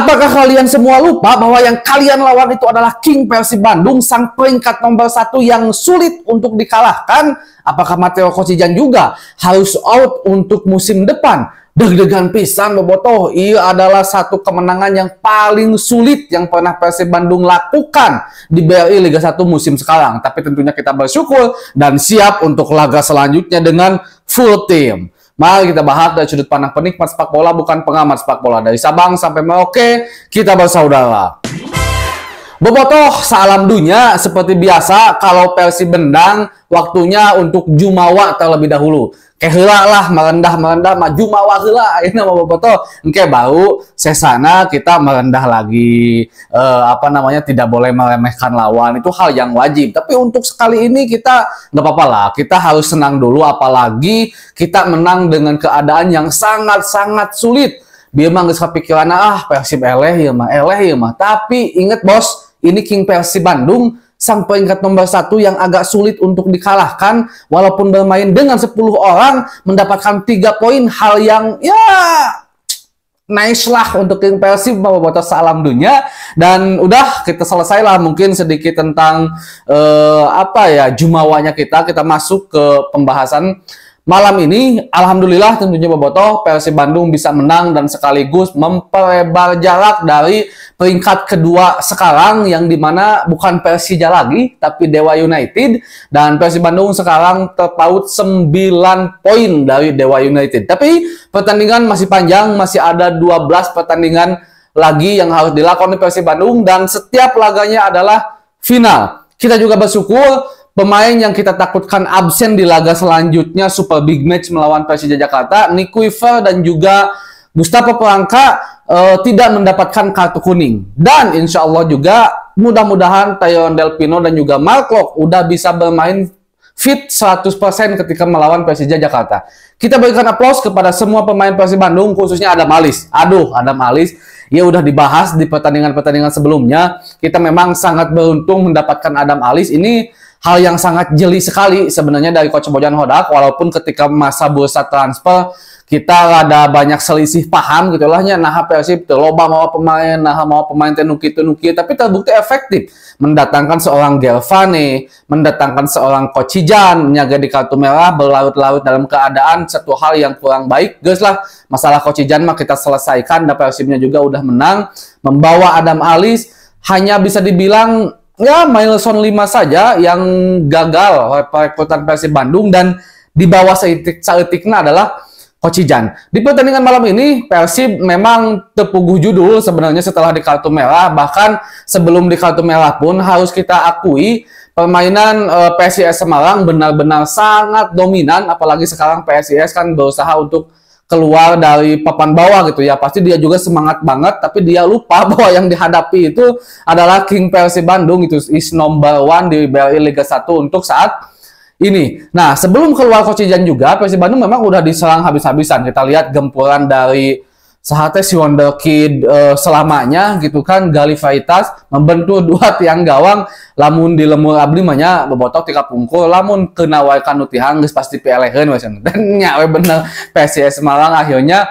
Apakah kalian semua lupa bahwa yang kalian lawan itu adalah King Persib Bandung, sang peringkat nomor 1 yang sulit untuk dikalahkan? Apakah Matteo Kocijan juga harus out untuk musim depan? Deg-degan pisan bobotoh. Ia adalah satu kemenangan yang paling sulit yang pernah Persib Bandung lakukan di BRI Liga 1 musim sekarang. Tapi tentunya kita bersyukur dan siap untuk laga selanjutnya dengan full team. Mari kita bahas dari sudut pandang penikmat sepak bola, bukan pengamat sepak bola. Dari Sabang sampai Merauke, kita bersaudara. Bobotoh, salam dunia. Seperti biasa, kalau Persib Bendang, waktunya untuk jumawa terlebih dahulu. Heula lah, merendah, jumawa heula. Ini nama bobotoh. Engke baru, sesana kita merendah lagi. Tidak boleh meremehkan lawan. Itu hal yang wajib. Tapi untuk sekali ini kita nggak apa-apa lah. Kita harus senang dulu, apalagi kita menang dengan keadaan yang sangat-sangat sulit. Biar mah geus kepikiran, Persib eleh ya mah. Tapi inget bos, ini King Persib Bandung, sang peringkat nomor 1 yang agak sulit untuk dikalahkan, walaupun bermain dengan 10 orang, mendapatkan 3 poin, hal yang ya nice lah untuk King Persib, bobotoh salam dunia. Dan udah, kita selesai lah mungkin sedikit tentang jumawanya kita masuk ke pembahasan malam ini. Alhamdulillah tentunya bobotoh, Persib Bandung bisa menang dan sekaligus memperlebar jarak dari peringkat kedua sekarang, yang dimana bukan Persija lagi tapi Dewa United, dan Persib Bandung sekarang terpaut 9 poin dari Dewa United. Tapi pertandingan masih panjang, masih ada 12 pertandingan lagi yang harus dilakukan di Persib Bandung, dan setiap laganya adalah final. Kita juga bersyukur pemain yang kita takutkan absen di laga selanjutnya Super Big Match melawan Persija Jakarta, Nick Weaver dan juga Gustavo Polanco tidak mendapatkan kartu kuning. Dan insya Allah juga mudah-mudahan Tyrone Delpino dan juga Mark Locke udah bisa bermain fit 100% ketika melawan Persija Jakarta. Kita berikan aplaus kepada semua pemain Persib Bandung, khususnya Adam Alis. Aduh, Adam Alis, ya udah dibahas di pertandingan-pertandingan sebelumnya. Kita memang sangat beruntung mendapatkan Adam Alis. Ini hal yang sangat jeli sekali sebenarnya dari Coach Bojan Hodak, walaupun ketika masa bursa transfer kita ada banyak selisih paham gitu lah, nah Persib loba mau pemain tenuki, tapi terbukti efektif mendatangkan seorang Gervane, mendatangkan seorang Kocijan, menyaga di kartu merah, berlarut-larut dalam keadaan satu hal yang kurang baik. Guys lah, masalah Kocijan mah kita selesaikan, dan Persibnya juga udah menang, membawa Adam Alis. Hanya bisa dibilang ya milestone 5 saja yang gagal perekrutan Persib Bandung, dan di bawah seetiknya adalah Kocijan. Di pertandingan malam ini Persib memang terpuguh judul sebenarnya setelah di kartu merah. Bahkan sebelum di kartu merah pun harus kita akui permainan PSIS Semarang benar-benar sangat dominan. Apalagi sekarang PSIS kan berusaha untuk keluar dari papan bawah gitu ya. Pasti dia juga semangat banget, tapi dia lupa bahwa yang dihadapi itu adalah King Persib Bandung, itu is number 1 di BRI Liga 1 untuk saat ini. Nah, sebelum keluar Kocijan juga, Persib Bandung memang udah diserang habis-habisan. Kita lihat gempuran dari sahate si Wonderkid selamanya gitu kan, Gali Faitas membentur 2 tiang gawang, lamun di lemur abdi mahnya bobotoh 3 pungkul, lamun kena wae kanu tihang geus pasti pieleheun we. Dan nyawe bener PSIS Semarang akhirnya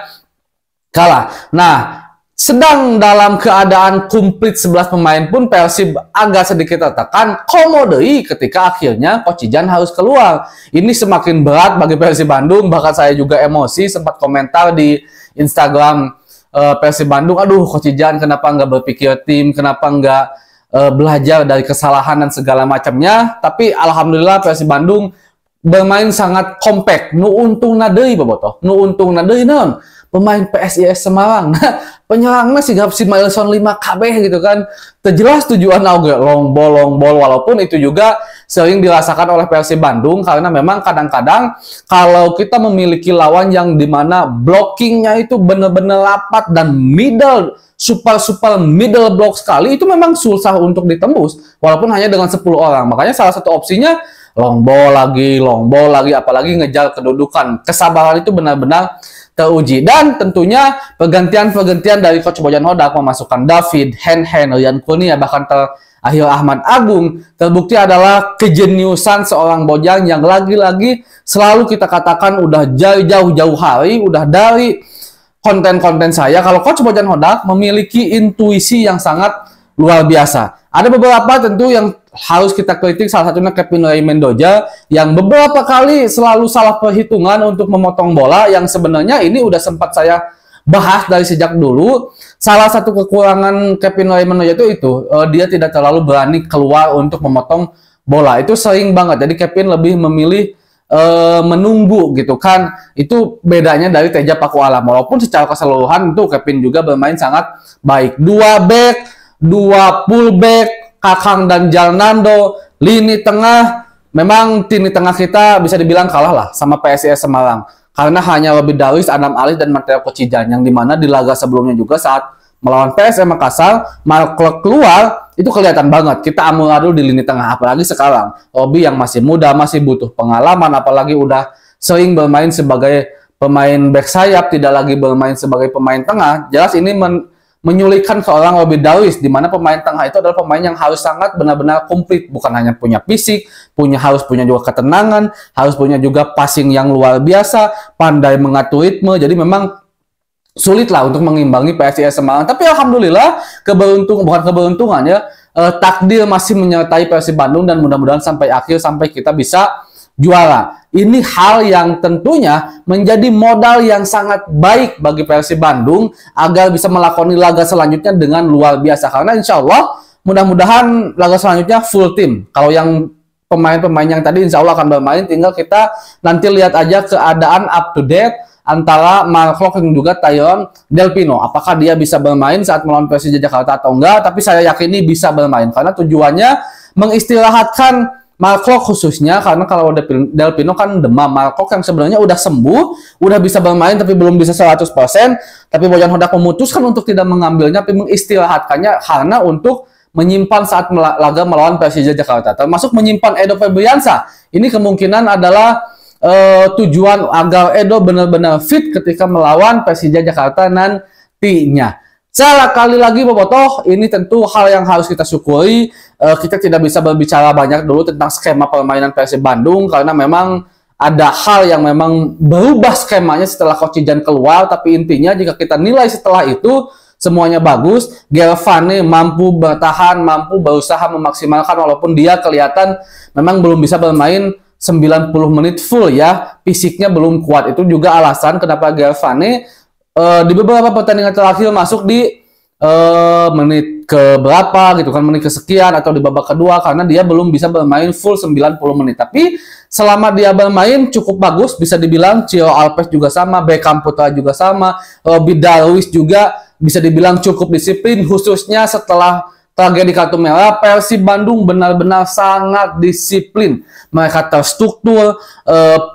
kalah. Nah, sedang dalam keadaan komplit 11 pemain pun Persib agak sedikit tertekan, komodei ketika akhirnya Kocijan harus keluar. Ini semakin berat bagi Persib Bandung, bahkan saya juga emosi, sempat komentar di Instagram Persib Bandung, aduh Kocijan kenapa nggak berpikir tim, kenapa nggak belajar dari kesalahan dan segala macamnya. Tapi alhamdulillah Persib Bandung bermain sangat kompak. Nu untung nadei bobotoh, nu untung nadei non pemain PSIS Semarang. Penyerangnya sih gak si milestone 5 KB gitu kan. Terjelas tujuan oge long ball, walaupun itu juga sering dirasakan oleh Persib Bandung, karena memang kadang-kadang kalau kita memiliki lawan yang dimana blockingnya itu benar-benar rapat dan middle, super middle block sekali, itu memang susah untuk ditembus walaupun hanya dengan 10 orang. Makanya salah satu opsinya long ball lagi, apalagi ngejar kedudukan. Kesabaran itu benar-benar teruji. Dan tentunya pergantian dari Coach Bojan Hodak memasukkan David, Hen, Rian Kurnia, bahkan terakhir Ahmad Agung, terbukti adalah kejeniusan seorang Bojan yang lagi-lagi selalu kita katakan udah jauh-jauh hari, udah dari konten-konten saya kalau Coach Bojan Hodak memiliki intuisi yang sangat luar biasa. Ada beberapa tentu yang harus kita kritik, salah satunya Kevin Ray Mendoza yang beberapa kali selalu salah perhitungan untuk memotong bola, yang sebenarnya ini udah sempat saya bahas dari sejak dulu. Salah satu kekurangan Kevin Ray Mendoza itu dia tidak terlalu berani keluar untuk memotong bola. Itu sering banget. Jadi Kevin lebih memilih menunggu gitu kan. Itu bedanya dari Teja Pakualam. Walaupun secara keseluruhan itu Kevin juga bermain sangat baik. 2 back, 2 fullback, Kakang dan Jalnando, lini tengah, memang lini tengah kita bisa dibilang kalah lah sama PSIS Semarang. Karena hanya Robby Darwis, Adam Alis, dan Mateo Kocijan, yang dimana di laga sebelumnya juga saat melawan PSM Makassar, Mark Klok keluar, itu kelihatan banget. Kita amburadul di lini tengah, apalagi sekarang. Robby yang masih muda, masih butuh pengalaman, apalagi udah sering bermain sebagai pemain back sayap, tidak lagi bermain sebagai pemain tengah. Jelas ini menyulitkan seorang Robby Darwis, di mana pemain tengah itu adalah pemain yang harus sangat benar-benar komplit, bukan hanya punya fisik, harus punya juga ketenangan, harus punya juga passing yang luar biasa, pandai mengatur ritme. Jadi memang sulit lah untuk mengimbangi PSIS Semarang. Tapi alhamdulillah bukan keberuntungan ya, takdir masih menyertai Persib Bandung dan mudah-mudahan sampai akhir, sampai kita bisa juara. Ini hal yang tentunya menjadi modal yang sangat baik bagi Persib Bandung agar bisa melakoni laga selanjutnya dengan luar biasa. Karena insya Allah mudah-mudahan laga selanjutnya full tim. Kalau yang pemain-pemain yang tadi insya Allah akan bermain, tinggal kita nanti lihat aja keadaan up to date antara Mark Klok dan juga Tyron Delpino. Apakah dia bisa bermain saat melawan Persija Jakarta atau enggak? Tapi saya yakini bisa bermain karena tujuannya mengistirahatkan Mark Klok khususnya, karena kalau Delpino kan demam. Mark Klok yang sebenarnya udah sembuh, udah bisa bermain tapi belum bisa 100%. Tapi Bojan Hodak memutuskan untuk tidak mengambilnya, tapi mengistirahatkannya karena untuk menyimpan saat laga melawan Persija Jakarta. Termasuk menyimpan Edo Febriansyah. Ini kemungkinan adalah tujuan agar Edo benar-benar fit ketika melawan Persija Jakarta nantinya. Sekali lagi Bobotoh, ini tentu hal yang harus kita syukuri. Kita tidak bisa berbicara banyak dulu tentang skema permainan Persib Bandung karena memang ada hal yang memang berubah skemanya setelah Coach Jan keluar. Tapi intinya jika kita nilai setelah itu semuanya bagus. Gervane mampu bertahan, mampu berusaha memaksimalkan walaupun dia kelihatan memang belum bisa bermain 90 menit full ya, fisiknya belum kuat. Itu juga alasan kenapa Gervane di beberapa pertandingan terakhir masuk di menit ke berapa gitu kan, menit kesekian atau di babak kedua, karena dia belum bisa bermain full 90 menit. Tapi selama dia bermain cukup bagus, bisa dibilang Cio Alves juga sama, Beckham Putra juga sama, Robby Darwis juga bisa dibilang cukup disiplin, khususnya setelah tragedi kartu merah. Persib Bandung benar-benar sangat disiplin. Mereka terstruktur,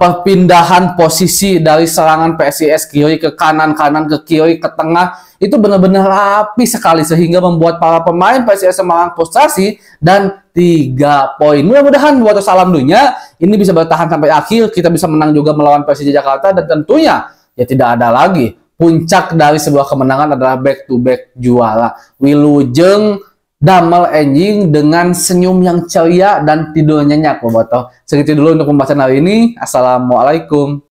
perpindahan posisi dari serangan PSIS kiri ke kanan, kanan ke kiri, ke tengah, itu benar-benar rapi sekali sehingga membuat para pemain PSIS Semarang frustrasi dan 3 poin. Mudah-mudahan buat salam dunia ini bisa bertahan sampai akhir, kita bisa menang juga melawan Persija Jakarta, dan tentunya ya tidak ada lagi. Puncak dari sebuah kemenangan adalah back to back juara. Wilujeng damel enjing dengan senyum yang ceria dan tidur nyenyak, Bobotoh. Segitu dulu untuk pembahasan hari ini. Assalamualaikum.